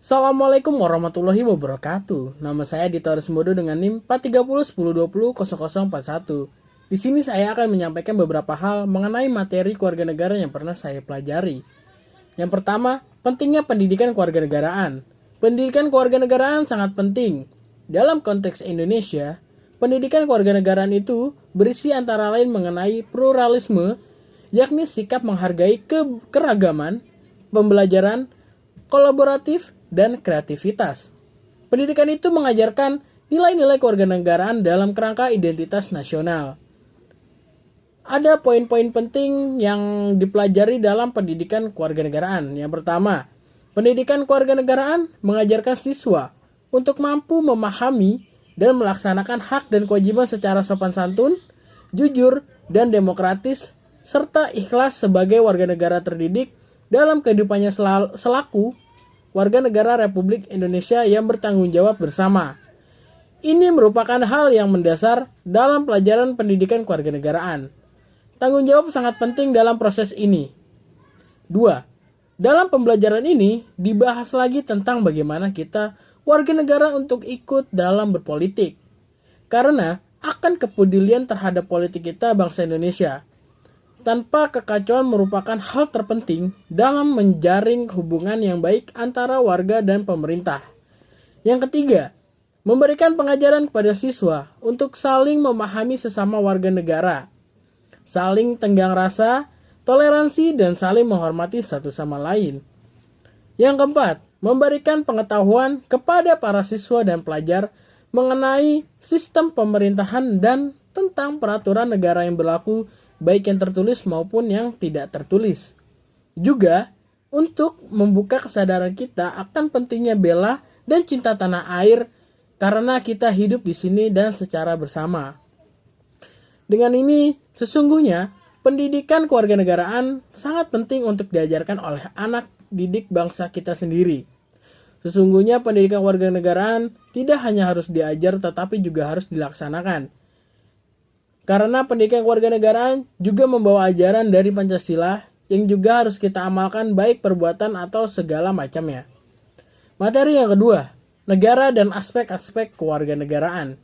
Assalamualaikum warahmatullahi wabarakatuh. Nama saya Dito Arismodo dengan NIM 43010200041. Di sini saya akan menyampaikan beberapa hal mengenai materi kewarganegaraan yang pernah saya pelajari. Yang pertama, pentingnya pendidikan kewarganegaraan. Pendidikan kewarganegaraan sangat penting. Dalam konteks Indonesia, pendidikan kewarganegaraan itu berisi antara lain mengenai pluralisme, yakni sikap menghargai keragaman, pembelajaran, kolaboratif, dan kreativitas. Pendidikan itu mengajarkan nilai-nilai kewarganegaraan dalam kerangka identitas nasional. Ada poin-poin penting yang dipelajari dalam pendidikan kewarganegaraan. Yang pertama, pendidikan kewarganegaraan mengajarkan siswa untuk mampu memahami dan melaksanakan hak dan kewajiban secara sopan santun, jujur, dan demokratis, serta ikhlas sebagai warga negara terdidik dalam kehidupannya selaku warga negara Republik Indonesia yang bertanggung jawab bersama. Ini merupakan hal yang mendasar dalam pelajaran pendidikan kewarganegaraan. Tanggung jawab sangat penting dalam proses ini. 2. Dalam pembelajaran ini dibahas lagi tentang bagaimana kita warga negara untuk ikut dalam berpolitik. Karena akan kepedulian terhadap politik kita bangsa Indonesia. Tanpa kekacauan merupakan hal terpenting dalam menjaring hubungan yang baik antara warga dan pemerintah. Yang ketiga, memberikan pengajaran kepada siswa untuk saling memahami sesama warga negara, saling tenggang rasa, toleransi, dan saling menghormati satu sama lain. Yang keempat, memberikan pengetahuan kepada para siswa dan pelajar mengenai sistem pemerintahan dan tentang peraturan negara yang berlaku baik yang tertulis maupun yang tidak tertulis. Juga untuk membuka kesadaran kita akan pentingnya bela dan cinta tanah air karena kita hidup di sini dan secara bersama. Dengan ini, sesungguhnya pendidikan kewarganegaraan sangat penting untuk diajarkan oleh anak didik bangsa kita sendiri. Sesungguhnya pendidikan kewarganegaraan tidak hanya harus diajar tetapi juga harus dilaksanakan. Karena pendidikan kewarganegaraan juga membawa ajaran dari Pancasila yang juga harus kita amalkan baik perbuatan atau segala macamnya. Materi yang kedua, negara dan aspek-aspek kewarganegaraan.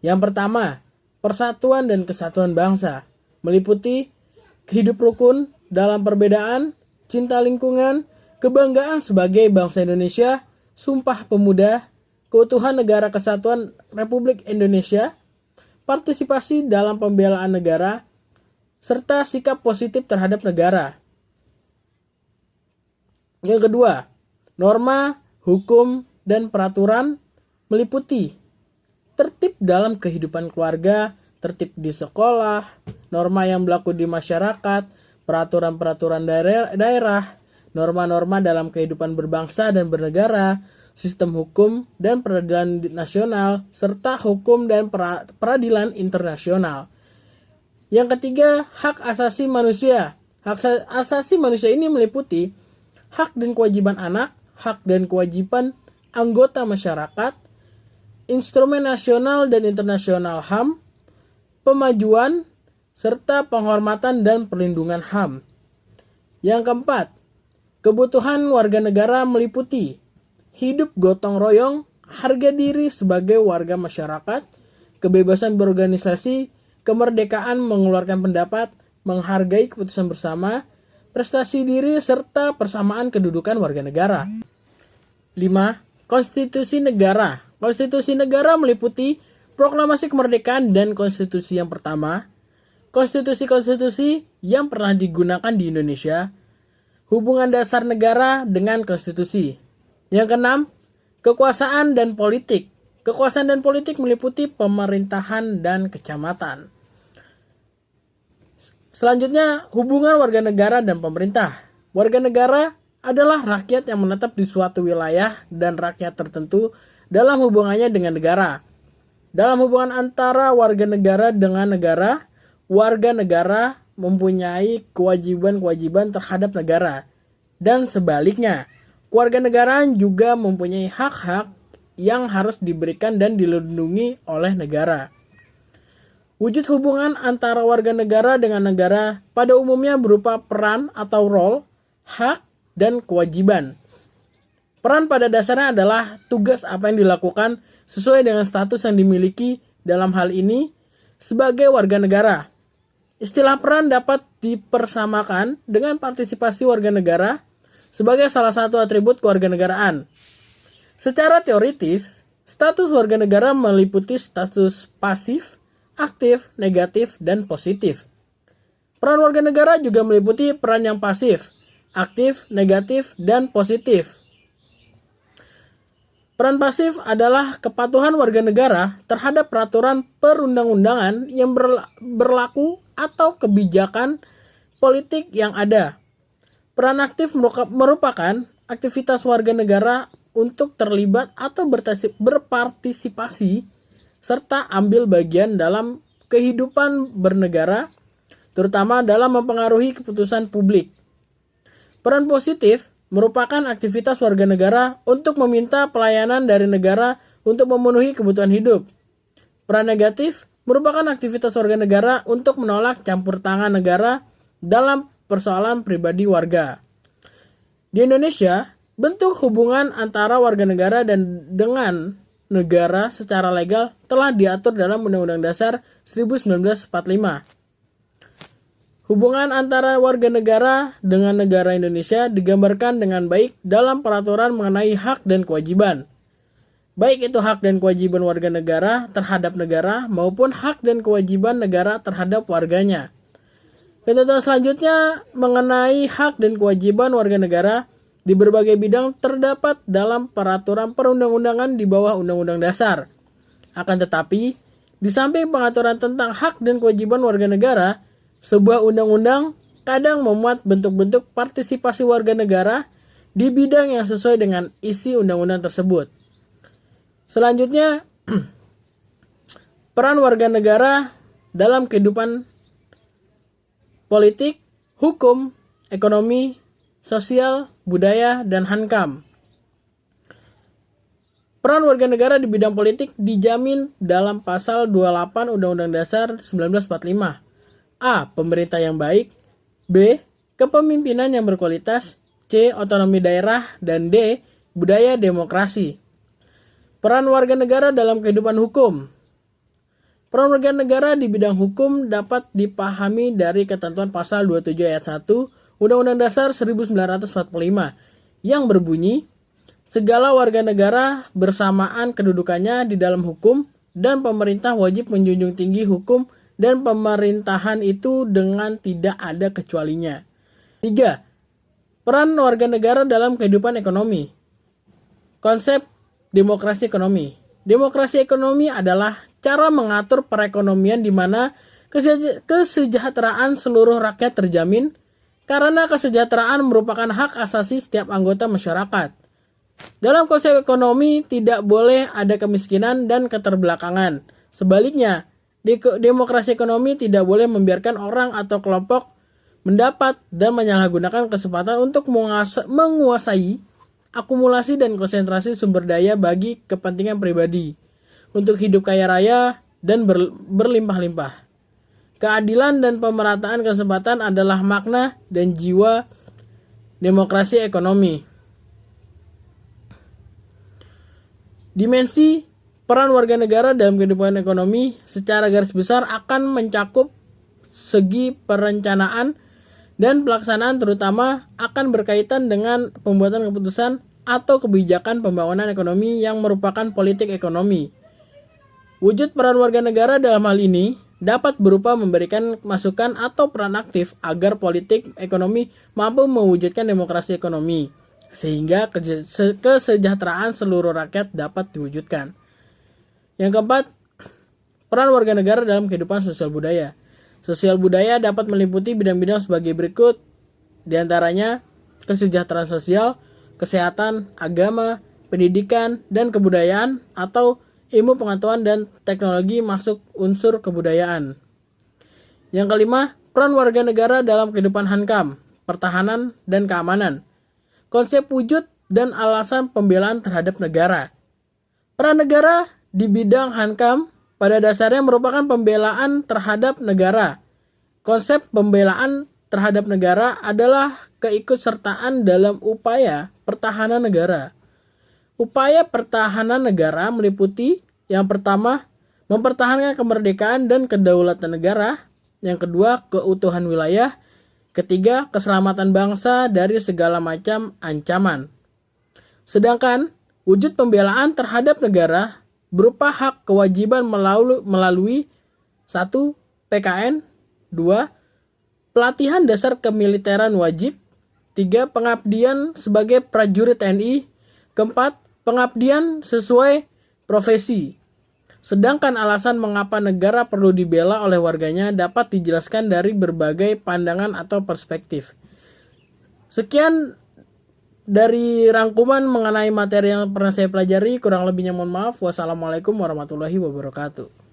Yang pertama, persatuan dan kesatuan bangsa, meliputi hidup rukun dalam perbedaan, cinta lingkungan, kebanggaan sebagai bangsa Indonesia, Sumpah Pemuda, keutuhan negara kesatuan Republik Indonesia, partisipasi dalam pembelaan negara, serta sikap positif terhadap negara. Yang kedua, norma, hukum, dan peraturan meliputi tertib dalam kehidupan keluarga, tertib di sekolah, norma yang berlaku di masyarakat, peraturan-peraturan daerah, norma-norma dalam kehidupan berbangsa dan bernegara, sistem hukum dan peradilan nasional, serta hukum dan peradilan internasional. Yang ketiga, hak asasi manusia. Hak asasi manusia ini meliputi hak dan kewajiban anak, hak dan kewajiban anggota masyarakat, instrumen nasional dan internasional HAM, pemajuan, serta penghormatan dan perlindungan HAM. Yang keempat, kebutuhan warga negara meliputi hidup gotong royong, harga diri sebagai warga masyarakat, kebebasan berorganisasi, kemerdekaan mengeluarkan pendapat, menghargai keputusan bersama, prestasi diri, serta persamaan kedudukan warga negara. 5. Konstitusi negara. Konstitusi negara meliputi proklamasi kemerdekaan dan konstitusi yang pertama, konstitusi-konstitusi yang pernah digunakan di Indonesia, hubungan dasar negara dengan konstitusi. Yang keenam, kekuasaan dan politik. Kekuasaan dan politik meliputi pemerintahan dan kecamatan. Selanjutnya, hubungan warga negara dan pemerintah. Warga negara adalah rakyat yang menetap di suatu wilayah dan rakyat tertentu dalam hubungannya dengan negara. Dalam hubungan antara warga negara dengan negara, warga negara mempunyai kewajiban-kewajiban terhadap negara. Dan sebaliknya, kewarganegaraan juga mempunyai hak-hak yang harus diberikan dan dilindungi oleh negara. Wujud hubungan antara warga negara dengan negara pada umumnya berupa peran atau role, hak, dan kewajiban. Peran pada dasarnya adalah tugas apa yang dilakukan sesuai dengan status yang dimiliki dalam hal ini sebagai warga negara. Istilah peran dapat dipersamakan dengan partisipasi warga negara sebagai salah satu atribut kewarganegaraan. Secara teoritis, status warga negara meliputi status pasif, aktif, negatif, dan positif. Peran warga negara juga meliputi peran yang pasif, aktif, negatif, dan positif. Peran pasif adalah kepatuhan warga negara terhadap peraturan perundang-undangan yang berlaku atau kebijakan politik yang ada. Peran aktif merupakan aktivitas warga negara untuk terlibat atau berpartisipasi serta ambil bagian dalam kehidupan bernegara, terutama dalam mempengaruhi keputusan publik. Peran positif merupakan aktivitas warga negara untuk meminta pelayanan dari negara untuk memenuhi kebutuhan hidup. Peran negatif merupakan aktivitas warga negara untuk menolak campur tangan negara dalam persoalan pribadi warga. Di Indonesia, bentuk hubungan antara warga negara dan dengan negara secara legal telah diatur dalam Undang-Undang Dasar 1945. Hubungan antara warga negara dengan negara Indonesia digambarkan dengan baik dalam peraturan mengenai hak dan kewajiban. Baik itu hak dan kewajiban warga negara terhadap negara maupun hak dan kewajiban negara terhadap warganya. Ketentuan selanjutnya mengenai hak dan kewajiban warga negara di berbagai bidang terdapat dalam peraturan perundang-undangan di bawah Undang-Undang Dasar. Akan tetapi, di samping pengaturan tentang hak dan kewajiban warga negara, sebuah undang-undang kadang memuat bentuk-bentuk partisipasi warga negara di bidang yang sesuai dengan isi undang-undang tersebut. Selanjutnya, peran warga negara dalam kehidupan politik, hukum, ekonomi, sosial, budaya, dan hankam. Peran warga negara di bidang politik dijamin dalam pasal 28 Undang-Undang Dasar 1945. A. Pemerintah yang baik. B. Kepemimpinan yang berkualitas. C. Otonomi daerah. Dan D. Budaya demokrasi. Peran warga negara dalam kehidupan hukum. Peran warga negara di bidang hukum dapat dipahami dari ketentuan pasal 27 ayat 1 Undang-Undang Dasar 1945 yang berbunyi, segala warga negara bersamaan kedudukannya di dalam hukum dan pemerintah wajib menjunjung tinggi hukum dan pemerintahan itu dengan tidak ada kecualinya. 3. Peran warga negara dalam kehidupan ekonomi. Konsep demokrasi ekonomi. Demokrasi ekonomi adalah cara mengatur perekonomian di mana kesejahteraan seluruh rakyat terjamin karena kesejahteraan merupakan hak asasi setiap anggota masyarakat. Dalam konsep ekonomi tidak boleh ada kemiskinan dan keterbelakangan. Sebaliknya, demokrasi ekonomi tidak boleh membiarkan orang atau kelompok mendapat dan menyalahgunakan kesempatan untuk menguasai akumulasi dan konsentrasi sumber daya bagi kepentingan pribadi, untuk hidup kaya raya dan berlimpah-limpah. Keadilan dan pemerataan kesempatan adalah makna dan jiwa demokrasi ekonomi. Dimensi peran warga negara dalam kehidupan ekonomi secara garis besar akan mencakup segi perencanaan dan pelaksanaan, terutama akan berkaitan dengan pembuatan keputusan atau kebijakan pembangunan ekonomi yang merupakan politik ekonomi. Wujud peran warga negara dalam hal ini dapat berupa memberikan masukan atau peran aktif agar politik ekonomi mampu mewujudkan demokrasi ekonomi, sehingga kesejahteraan seluruh rakyat dapat diwujudkan. Yang keempat, peran warga negara dalam kehidupan sosial budaya. Sosial budaya dapat meliputi bidang-bidang sebagai berikut, diantaranya kesejahteraan sosial, kesehatan, agama, pendidikan, dan kebudayaan atau ilmu pengetahuan dan teknologi masuk unsur kebudayaan. Yang kelima, peran warga negara dalam kehidupan hankam, pertahanan, dan keamanan. Konsep wujud dan alasan pembelaan terhadap negara. Peran negara di bidang hankam pada dasarnya merupakan pembelaan terhadap negara. Konsep pembelaan terhadap negara adalah keikutsertaan dalam upaya pertahanan negara. Upaya pertahanan negara meliputi yang pertama, mempertahankan kemerdekaan dan kedaulatan negara. Yang kedua, keutuhan wilayah. Ketiga, keselamatan bangsa dari segala macam ancaman. Sedangkan wujud pembelaan terhadap negara berupa hak kewajiban melalui 1. PKN, 2. Pelatihan dasar kemiliteran wajib, 3. Pengabdian sebagai prajurit TNI, keempat, pengabdian sesuai profesi. Sedangkan alasan mengapa negara perlu dibela oleh warganya dapat dijelaskan dari berbagai pandangan atau perspektif. Sekian dari rangkuman mengenai materi yang pernah saya pelajari. Kurang lebihnya mohon maaf. Wassalamualaikum warahmatullahi wabarakatuh.